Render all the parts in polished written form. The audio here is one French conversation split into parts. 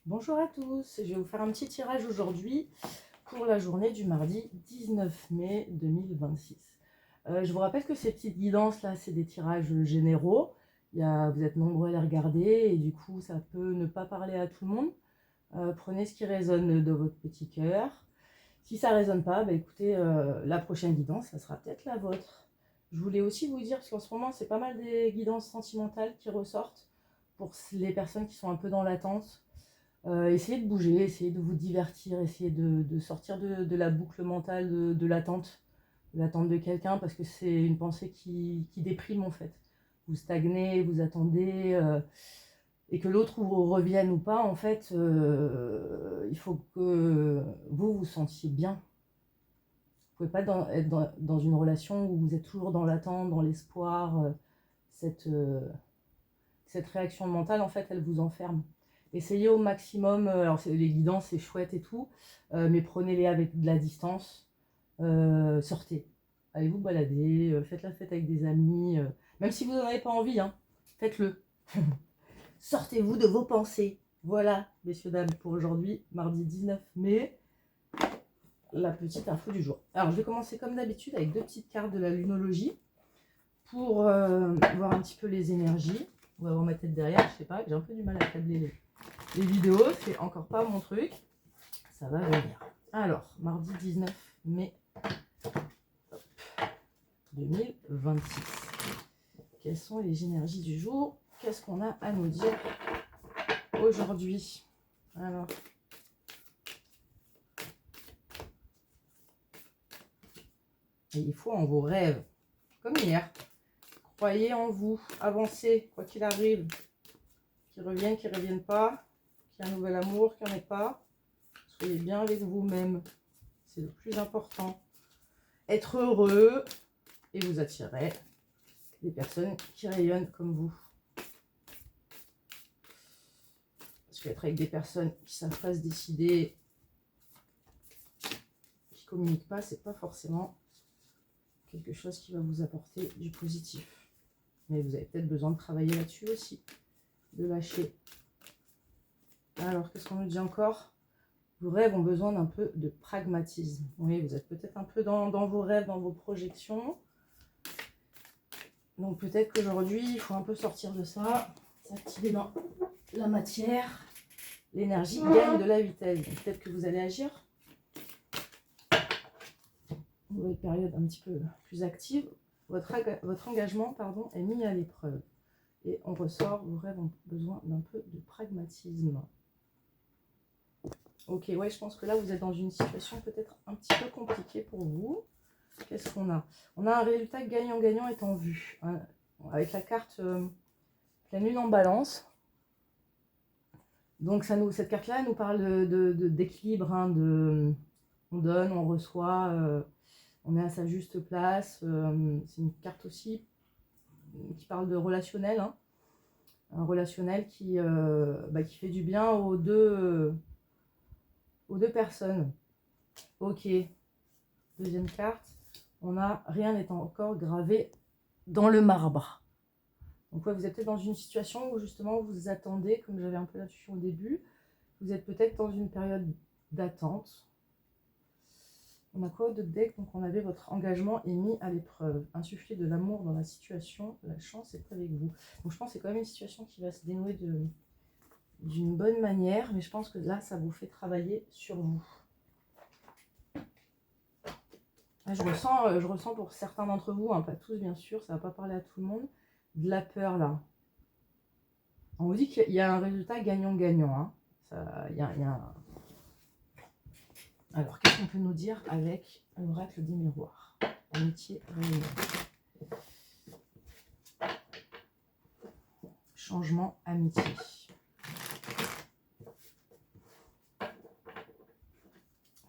Bonjour à tous, je vais vous faire un petit tirage aujourd'hui pour la journée du mardi 19 mai 2026. Je vous rappelle que ces petites guidances là, c'est des tirages généraux. Vous êtes nombreux à les regarder et du coup ça peut ne pas parler à tout le monde. Prenez ce qui résonne de votre petit cœur. Si ça ne résonne pas, bah écoutez, la prochaine guidance, ça sera peut-être la vôtre. Je voulais aussi vous dire, parce qu'en ce moment, c'est pas mal des guidances sentimentales qui ressortent pour les personnes qui sont un peu dans l'attente. Essayez de bouger, essayez de vous divertir, essayez de sortir de la boucle mentale de l'attente de quelqu'un, parce que c'est une pensée qui déprime en fait. Vous stagnez, vous attendez, et que l'autre vous revienne ou pas, en fait, il faut que vous vous sentiez bien. Vous ne pouvez pas être dans une relation où vous êtes toujours dans l'attente, dans l'espoir. Cette réaction mentale, en fait, elle vous enferme. Essayez au maximum, alors les guidances c'est chouette et tout, mais prenez-les avec de la distance, sortez, allez vous balader, faites la fête avec des amis, même si vous n'en avez pas envie, hein, faites-le. Sortez-vous de vos pensées. Voilà, messieurs, dames, pour aujourd'hui, mardi 19 mai, la petite info du jour. Alors je vais commencer comme d'habitude avec deux petites cartes de la lunologie pour voir un petit peu les énergies. On va voir ma tête derrière, je sais pas, j'ai un peu du mal à câbler les vidéos, c'est encore pas mon truc. Ça va venir. Alors, mardi 19 mai 2026. Quelles sont les énergies du jour? Qu'est-ce qu'on a à nous dire aujourd'hui? Alors, il faut en vos rêves, comme hier. Croyez en vous, avancez, quoi qu'il arrive. Qu'ils ne reviennent pas, qu'il y ait un nouvel amour, qu'il n'y en ait pas. Soyez bien avec vous-même, c'est le plus important. Être heureux et vous attirez des personnes qui rayonnent comme vous. Parce qu'être avec des personnes qui ne savent pas se décider, qui ne communiquent pas, c'est pas forcément quelque chose qui va vous apporter du positif. Mais vous avez peut-être besoin de travailler là-dessus aussi, de lâcher. Alors, qu'est-ce qu'on nous dit encore? Vos rêves ont besoin d'un peu de pragmatisme. Oui, vous êtes peut-être un peu dans vos rêves, dans vos projections. Donc peut-être qu'aujourd'hui, il faut un peu sortir de ça, s'activer dans la matière. L'énergie gagne de la vitesse. Peut-être que vous allez agir. Nouvelle période un petit peu plus active. Votre engagement, pardon, est mis à l'épreuve. Et on ressort, vos rêves ont besoin d'un peu de pragmatisme. Ok, ouais, je pense que là, vous êtes dans une situation peut-être un petit peu compliquée pour vous. Qu'est-ce qu'on a? On a un résultat gagnant-gagnant est en vue. Hein, avec la carte la lune en balance. Donc cette carte-là nous parle d'équilibre. Hein, on donne, on reçoit, on est à sa juste place. C'est une carte aussi qui parle de relationnel. Hein, un relationnel qui fait du bien aux deux personnes. Ok. Deuxième carte. On a rien n'est encore gravé dans le marbre. Donc ouais, vous êtes peut-être dans une situation où justement vous attendez, comme j'avais un peu l'intuition au début, vous êtes peut-être dans une période d'attente. On a quoi de deck? Donc on avait votre engagement est mis à l'épreuve. Insuffler de l'amour dans la situation, la chance est avec vous. Donc je pense que c'est quand même une situation qui va se dénouer d'une bonne manière, mais je pense que là, ça vous fait travailler sur vous. Je ressens pour certains d'entre vous, hein, pas tous bien sûr, ça ne va pas parler à tout le monde, de la peur là. On vous dit qu'il y a un résultat gagnant-gagnant. Hein. Alors, qu'est-ce qu'on peut nous dire avec l'oracle des miroirs? Amitié, réunion. Changement, amitié.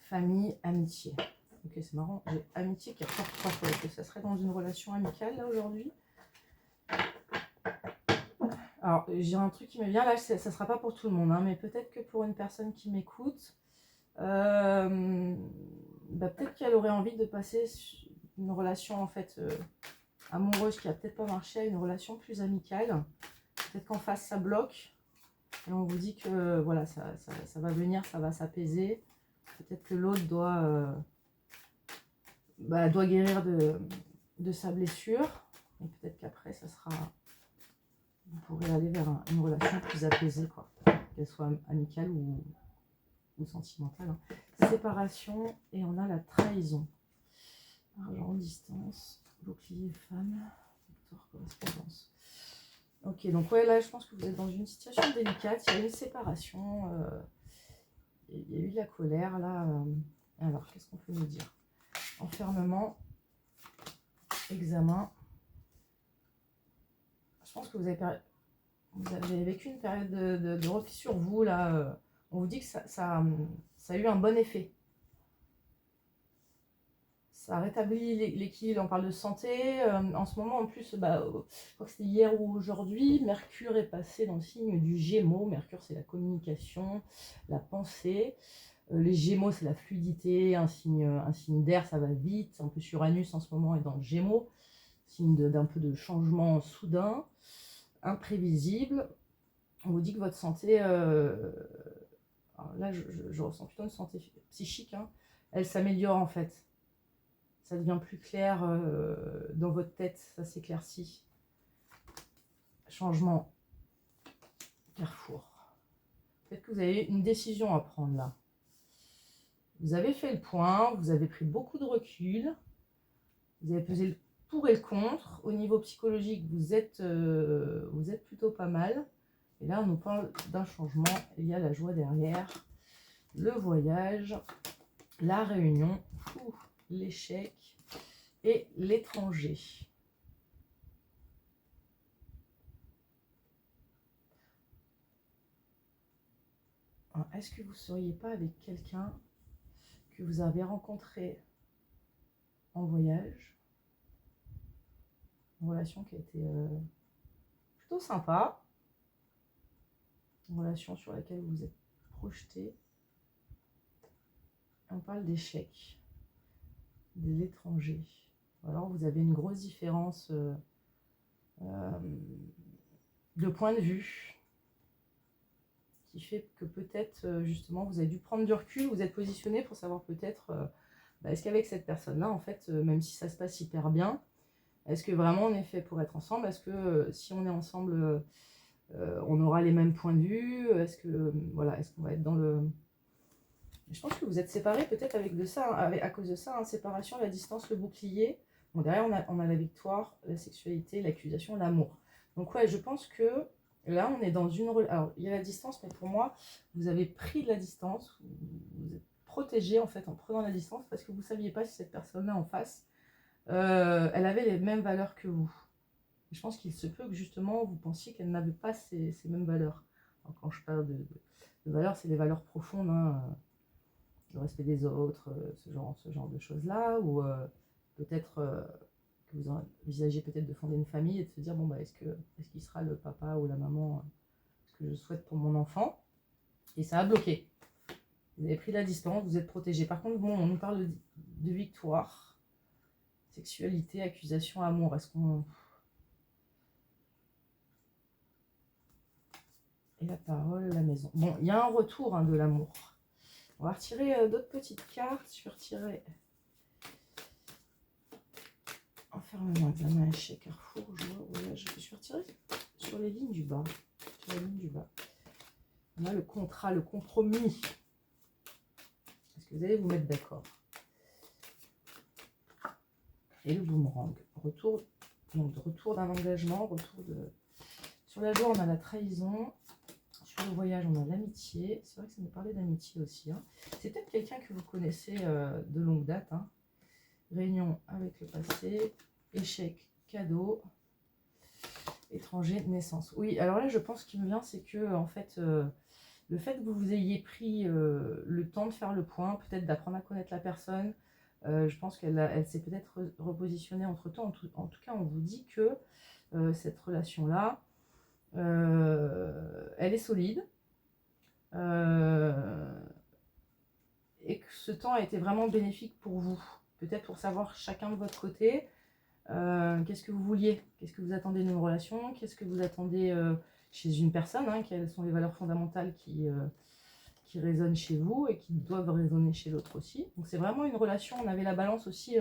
Famille, amitié. Ok, c'est marrant. J'ai amitié qui ressort 3 fois. Est-ce que ça serait dans une relation amicale là aujourd'hui? Alors, j'ai un truc qui me vient là, ça ne sera pas pour tout le monde, hein, mais peut-être que pour une personne qui m'écoute, peut-être qu'elle aurait envie de passer une relation en fait amoureuse qui a peut-être pas marché à une relation plus amicale. Peut-être qu'en face ça bloque. Et on vous dit que voilà, ça va venir, ça va s'apaiser. Peut-être que l'autre doit guérir de sa blessure. Et peut-être qu'après, ça sera... Vous pourrez aller vers une relation plus apaisée, quoi. Qu'elle soit amicale ou sentimentale. Hein. Séparation, et on a la trahison. Argent, distance, bouclier, femme, victoire, correspondance. Ok, donc ouais, là, je pense que vous êtes dans une situation délicate. Il y a une séparation. Il y a eu de la colère, là. Alors, qu'est-ce qu'on peut nous dire? Enfermement, examen. Je pense que vous avez vécu une période de repli sur vous, là. On vous dit que ça a eu un bon effet. Ça rétablit l'équilibre, on parle de santé. En ce moment, en plus, je crois que c'était hier ou aujourd'hui, Mercure est passé dans le signe du Gémeaux. Mercure, c'est la communication, la pensée. Les Gémeaux, c'est la fluidité, un signe d'air, ça va vite. En plus, Uranus, en ce moment, est dans le Gémeaux. Signe d'un peu de changement soudain, imprévisible. On vous dit que votre santé... là, je ressens plutôt une santé psychique. Hein, elle s'améliore, en fait. Ça devient plus clair dans votre tête, ça s'éclaircit. Changement, carrefour. Peut-être que vous avez une décision à prendre là. Vous avez fait le point, vous avez pris beaucoup de recul, vous avez pesé le pour et le contre. Au niveau psychologique, vous êtes plutôt pas mal. Et là, on nous parle d'un changement. Il y a la joie derrière, le voyage, la réunion, l'échec et l'étranger. Est-ce que vous ne seriez pas avec quelqu'un que vous avez rencontré en voyage? Une relation qui a été plutôt sympa. Une relation sur laquelle vous êtes projeté. On parle d'échec, de l'étranger. Alors vous avez une grosse différence de point de vue qui fait que peut-être justement vous avez dû prendre du recul, vous êtes positionné pour savoir peut-être est-ce qu'avec cette personne-là, en fait, même si ça se passe hyper bien, est-ce que vraiment on est fait pour être ensemble? Est-ce que si on est ensemble, on aura les mêmes points de vue? Est-ce que voilà, est-ce qu'on va être dans le... Je pense que vous êtes séparés peut-être avec de ça, à cause de ça, hein, séparation, la distance, le bouclier. Bon, derrière, on a la victoire, la sexualité, l'accusation, l'amour. Donc ouais, je pense que là, on est dans une... Alors, il y a la distance, mais pour moi, vous avez pris de la distance, vous êtes protégé en fait en prenant la distance parce que vous ne saviez pas si cette personne-là en face, elle avait les mêmes valeurs que vous. Je pense qu'il se peut que justement, vous pensiez qu'elle n'avait pas ces mêmes valeurs. Alors, quand je parle de valeurs, c'est des valeurs profondes, hein, le respect des autres, ce genre de choses-là, ou peut-être que vous envisagez peut-être de fonder une famille et de se dire, bon, est-ce qu'il sera le papa ou la maman que je souhaite pour mon enfant? Et ça a bloqué. Vous avez pris la distance, vous êtes protégé. Par contre, bon, on nous parle de victoire, sexualité, accusation, amour. Est-ce qu'on... Et la parole, la maison. Bon, il y a un retour de l'amour. On va retirer d'autres petites cartes. Je vais retirer enfermement, examen, échec, carrefour, joie, voyage. Je vais retirer sur les lignes du bas. Sur la ligne du bas. On a le contrat, le compromis. Est-ce que vous allez vous mettre d'accord? Et le boomerang. Retour, donc de retour d'un engagement, retour de... Sur la joie, on a la trahison. Sur le voyage, on a l'amitié. C'est vrai que ça nous parlait d'amitié aussi. Hein. C'est peut-être quelqu'un que vous connaissez de longue date. Hein. Réunion avec le passé. Échec, cadeau. Étranger, naissance. Oui, alors là, je pense qu'il me vient, c'est que, en fait, le fait que vous ayez pris le temps de faire le point, peut-être d'apprendre à connaître la personne, je pense qu'elle s'est peut-être repositionnée entre-temps. En tout cas, on vous dit que cette relation-là, elle est solide. Et que ce temps a été vraiment bénéfique pour vous. Peut-être pour savoir chacun de votre côté, qu'est-ce que vous vouliez, qu'est-ce que vous attendez d'une relation, qu'est-ce que vous attendez chez une personne, hein, quelles sont les valeurs fondamentales qui résonnent chez vous et qui doivent résonner chez l'autre aussi. Donc c'est vraiment une relation, on avait la balance aussi,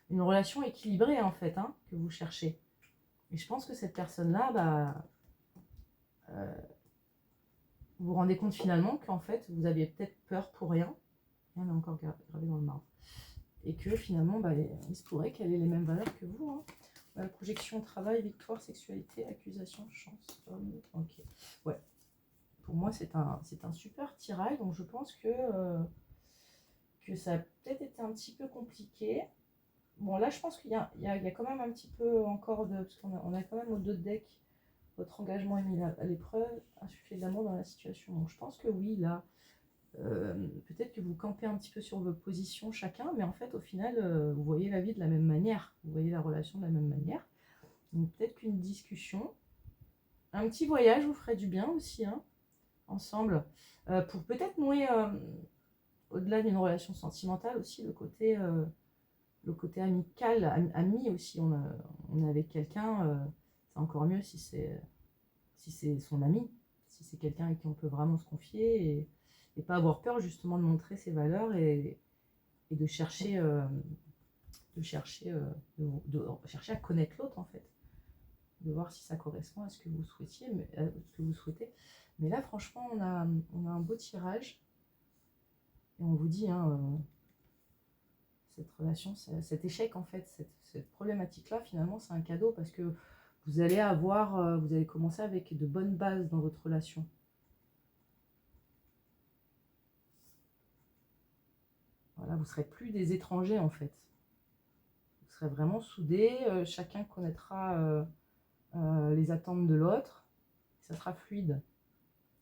une relation équilibrée en fait, hein, que vous cherchez. Et je pense que cette personne-là, bah, vous vous rendez compte finalement qu'en fait, vous aviez peut-être peur pour rien. Rien n'est encore gravé dans le marbre. Et que finalement, bah, il se pourrait qu'elle ait les mêmes valeurs que vous. Hein. Projection, travail, victoire, sexualité, accusation, chance, homme. Ok. Ouais. Pour moi, c'est un super tirage. Donc, je pense que ça a peut-être été un petit peu compliqué. Bon, là, je pense qu'il y a quand même un petit peu encore de... Parce qu'on a quand même au dos de deck, votre engagement est mis à l'épreuve, insuffisamment dans la situation. Donc, je pense que oui, là, peut-être que vous campez un petit peu sur vos positions chacun, mais en fait, au final, vous voyez la vie de la même manière. Vous voyez la relation de la même manière. Donc, peut-être qu'une discussion, un petit voyage vous ferait du bien aussi, hein, ensemble, pour peut-être nouer, au-delà d'une relation sentimentale aussi, le côté amical, ami aussi. On est avec quelqu'un, c'est encore mieux si c'est son ami, si c'est quelqu'un avec qui on peut vraiment se confier et pas avoir peur justement de montrer ses valeurs et de chercher, chercher à connaître l'autre en fait, de voir si ça correspond à ce que vous souhaitiez, ce que vous souhaitez. Mais là, franchement, on a un beau tirage et on vous dit, hein, cette relation, cet échec en fait, cette problématique-là, finalement, c'est un cadeau parce que vous allez commencer avec de bonnes bases dans votre relation. Voilà, vous ne serez plus des étrangers en fait. Vous serez vraiment soudés, chacun connaîtra les attentes de l'autre, ça sera fluide.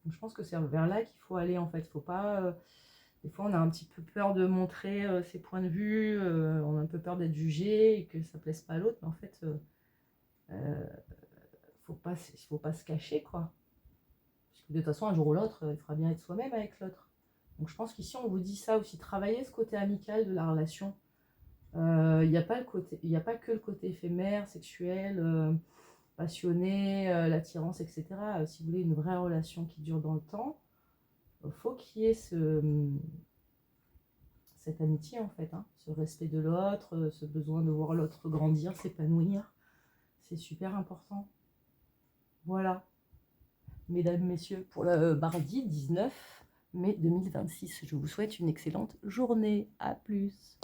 Donc, je pense que c'est vers là qu'il faut aller en fait. Faut pas, des fois on a un petit peu peur de montrer ses points de vue, on a un peu peur d'être jugé et que ça ne plaise pas à l'autre, mais en fait, faut pas se cacher quoi. Parce que de toute façon, un jour ou l'autre, il faudra bien être soi-même avec l'autre. Donc je pense qu'ici on vous dit ça aussi, travailler ce côté amical de la relation. Il n'y a pas que le côté éphémère, sexuel, passionné, l'attirance, etc. Si vous voulez une vraie relation qui dure dans le temps, faut qu'il y ait cette amitié en fait, hein, ce respect de l'autre, ce besoin de voir l'autre grandir, s'épanouir. C'est super important. Voilà, mesdames, messieurs, pour le mardi 19 mai 2026. Je vous souhaite une excellente journée. À plus.